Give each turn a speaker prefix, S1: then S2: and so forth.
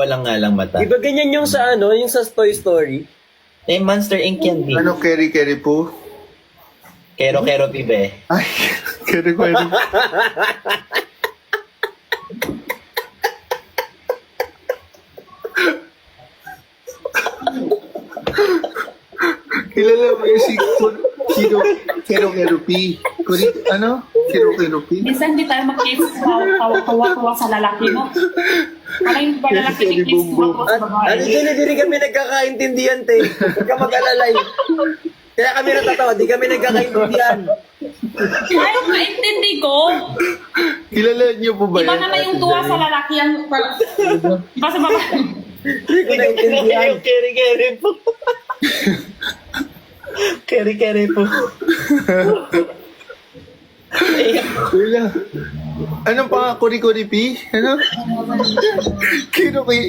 S1: nagwawalang nga lang mata.
S2: Di ba ganyan yung sa ano, yung sa Toy Story?
S1: Eh, Monster Inc. yan, di.
S3: Ano, Keri po?
S1: Kero-kero, pibe.
S3: Ay, Keri. Kilala mo yung si Kero P. Ano? Kero P?
S4: Minsan di tayo mag-kiss, tawa-tawa sa lalaki mo. Parang yung lalaki ni kiss mo sa babae.
S2: Ano dyan, hindi rin kami nagkakaintindihan, te. Huwag ka mag-alalay. Kaya kami natatawa, di kami nagkakaintindihan.
S4: Ay, maintindi ko.
S3: Kilala niyo po ba
S4: Iba
S3: yan?
S4: naman yung tuwa sa lalaki ang... Iba sa babae.
S2: Hindi ko naintindihan.
S1: Yung keri-keri po. Keri-keri po.
S3: Wala. Anong pa? Kuri P? Ano?